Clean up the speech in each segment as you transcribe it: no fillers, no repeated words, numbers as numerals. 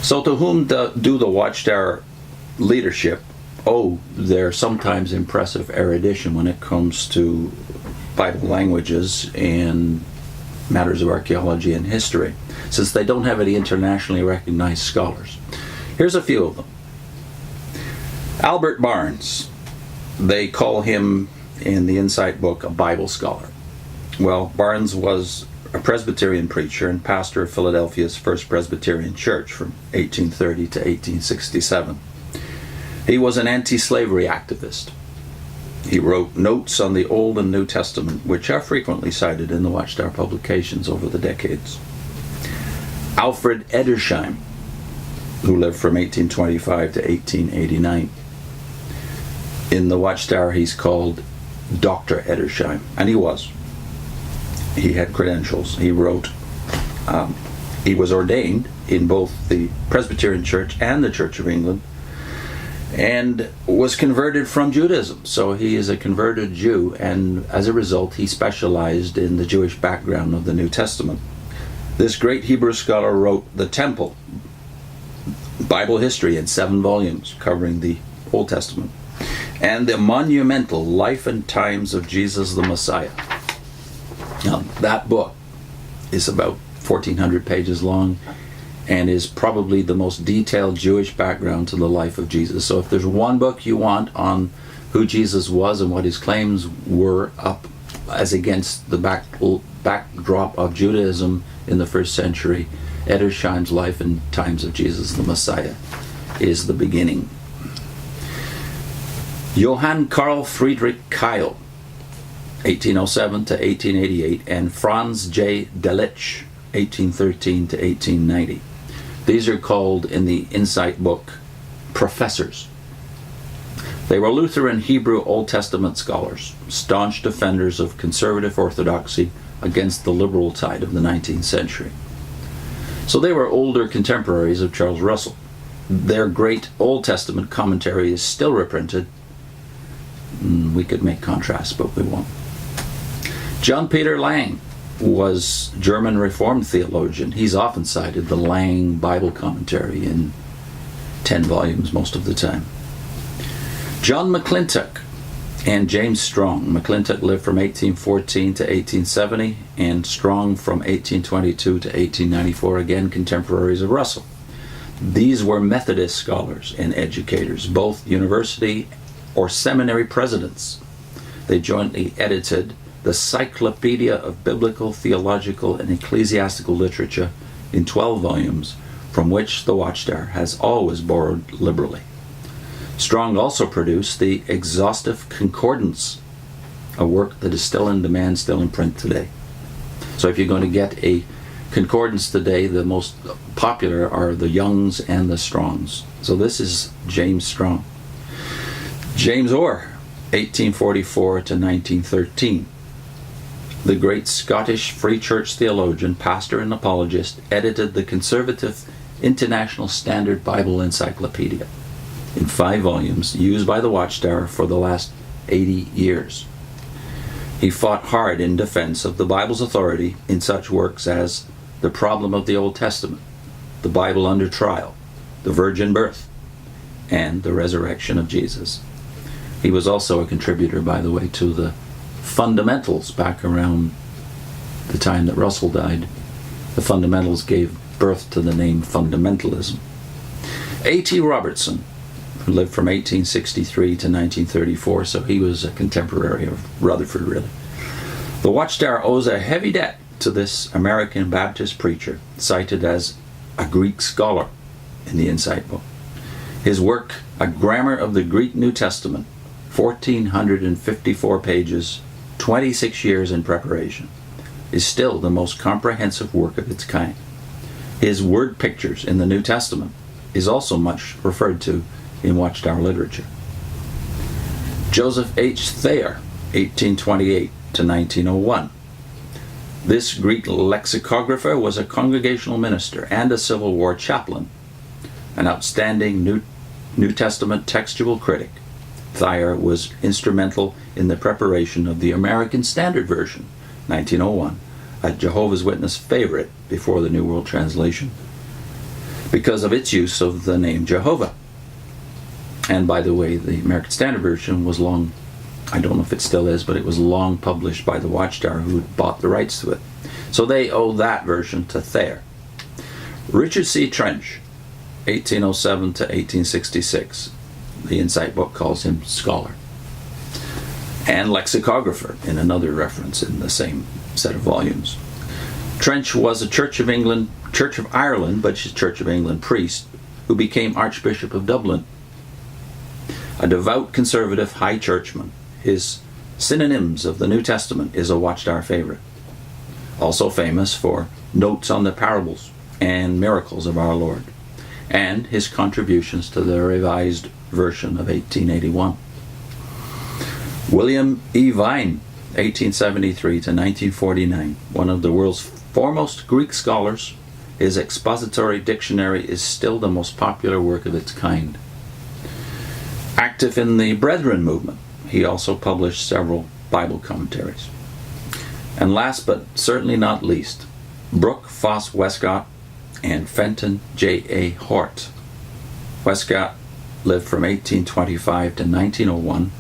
So to whom do the Watchtower leadership owe their sometimes impressive erudition when it comes to Bible languages and matters of archaeology and history, since they don't have any internationally recognized scholars? Here's a few of them. Albert Barnes, they call him in the Insight book a Bible scholar. Well, Barnes was a Presbyterian preacher and pastor of Philadelphia's First Presbyterian Church from 1830 to 1867. He was an anti-slavery activist. He wrote notes on the Old and New Testament, which are frequently cited in the Watchtower publications over the decades. Alfred Edersheim, who lived from 1825 to 1889. In the Watchtower, he's called Dr. Edersheim, and he was. He had credentials. He wrote, he was ordained in both the Presbyterian Church and the Church of England, and was converted from Judaism. So he is a converted Jew, and as a result he specialized in the Jewish background of the New Testament. This great Hebrew scholar wrote The Temple, Bible history in 7 volumes covering the Old Testament, and the monumental Life and Times of Jesus the Messiah. Now that book is about 1,400 pages long and is probably the most detailed Jewish background to the life of Jesus. So if there's one book you want on who Jesus was and what his claims were up as against the backdrop of Judaism in the first century, Edersheim's Life and Times of Jesus the Messiah is the beginning. Johann Carl Friedrich Keil, 1807 to 1888, and Franz J. Delitzsch, 1813 to 1890. These are called in the Insight book professors. They were Lutheran Hebrew Old Testament scholars, staunch defenders of conservative orthodoxy against the liberal tide of the 19th century. So they were older contemporaries of Charles Russell. Their great Old Testament commentary is still reprinted. We could make contrasts, but we won't. John Peter Lang was German Reformed theologian. He's often cited the Lang Bible commentary in 10 volumes most of the time. John McClintock and James Strong. McClintock lived from 1814 to 1870, and Strong from 1822 to 1894, again contemporaries of Russell. These were Methodist scholars and educators, both university or seminary presidents. They jointly edited the Cyclopedia of Biblical, Theological, and Ecclesiastical Literature in 12 volumes, from which the Watchtower has always borrowed liberally. Strong also produced the Exhaustive Concordance, a work that is still in demand, still in print today. So if you're going to get a concordance today, the most popular are the Youngs and the Strongs. So this is James Strong. James Orr, 1844 to 1913. The great Scottish Free Church theologian, pastor, and apologist, edited the conservative International Standard Bible Encyclopedia in 5 volumes, used by the Watchtower for the last 80 years. He fought hard in defense of the Bible's authority in such works as The Problem of the Old Testament, The Bible Under Trial, The Virgin Birth, and The Resurrection of Jesus. He was also a contributor, by the way, to the Fundamentals back around the time that Russell died. The Fundamentals gave birth to the name fundamentalism. A.T. Robertson, who lived from 1863 to 1934, so he was a contemporary of Rutherford, really. The Watchtower owes a heavy debt to this American Baptist preacher, cited as a Greek scholar in the Insight book. His work, A Grammar of the Greek New Testament, 1,454 pages, 26 years in preparation, is still the most comprehensive work of its kind. His word pictures in the New Testament is also much referred to in Watchtower literature. Joseph H. Thayer, 1828 to 1901. This Greek lexicographer was a congregational minister and a Civil War chaplain, an outstanding New Testament textual critic. Thayer was instrumental in the preparation of the American Standard Version, 1901, a Jehovah's Witness favorite before the New World Translation. because of its use of the name Jehovah. And by the way, the American Standard Version was long, I don't know if it still is, but it was long published by the Watchtower, who bought the rights to it. So they owe that version to Thayer. Richard C. Trench, 1807 to 1866. The Insight book calls him scholar. And lexicographer in another reference in the same set of volumes. Trench was a Church of Ireland, but Church of England priest who became Archbishop of Dublin. A devout conservative high churchman. His Synonyms of the New Testament is a Watchtower favorite. Also famous for notes on the parables and miracles of our Lord, and his contributions to the Revised Version of 1881. William E. Vine, 1873 to 1949, one of the world's foremost Greek scholars. His expository dictionary is still the most popular work of its kind. Active in the Brethren movement, he also published several Bible commentaries. And last but certainly not least, Brooke Foss Westcott and Fenton J.A. Hort. Westcott lived from 1825 to 1901.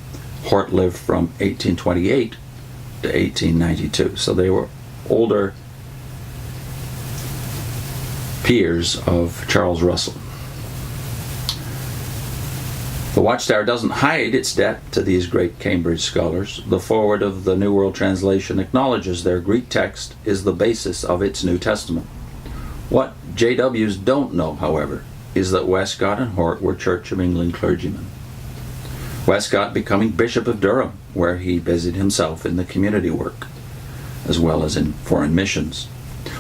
Hort lived from 1828 to 1892. So they were older peers of Charles Russell. The Watchtower doesn't hide its debt to these great Cambridge scholars. The foreword of the New World Translation acknowledges their Greek text is the basis of its New Testament. What JWs don't know, however, is that Westcott and Hort were Church of England clergymen. Westcott becoming Bishop of Durham, where he busied himself in the community work, as well as in foreign missions.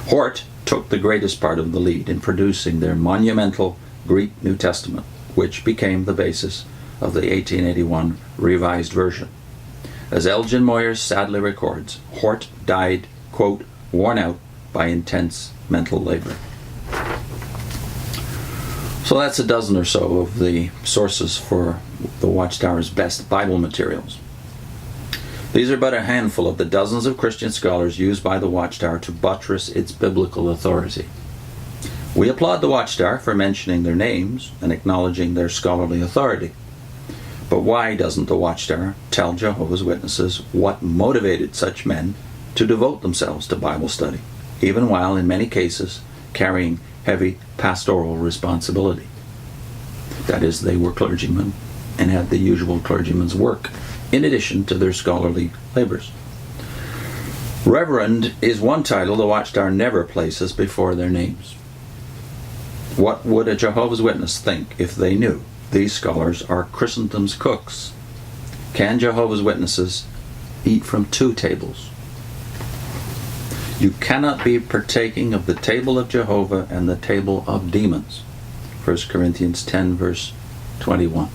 Hort took the greatest part of the lead in producing their monumental Greek New Testament, which became the basis of the 1881 Revised Version. As Elgin Moyers sadly records, Hort died, quote, worn out by intense mental labor. So that's a dozen or so of the sources for the Watchtower's best Bible materials. These are but a handful of the dozens of Christian scholars used by the Watchtower to buttress its biblical authority. We applaud the Watchtower for mentioning their names and acknowledging their scholarly authority. But why doesn't the Watchtower tell Jehovah's Witnesses what motivated such men to devote themselves to Bible study, even while in many cases carrying heavy pastoral responsibility? That is, they were clergymen and had the usual clergyman's work, in addition to their scholarly labors. Reverend is one title the Watchtower never places before their names. What would a Jehovah's Witness think if they knew these scholars are Christendom's cooks? Can Jehovah's Witnesses eat from two tables? You cannot be partaking of the table of Jehovah and the table of demons. 1 Corinthians 10 verse 21.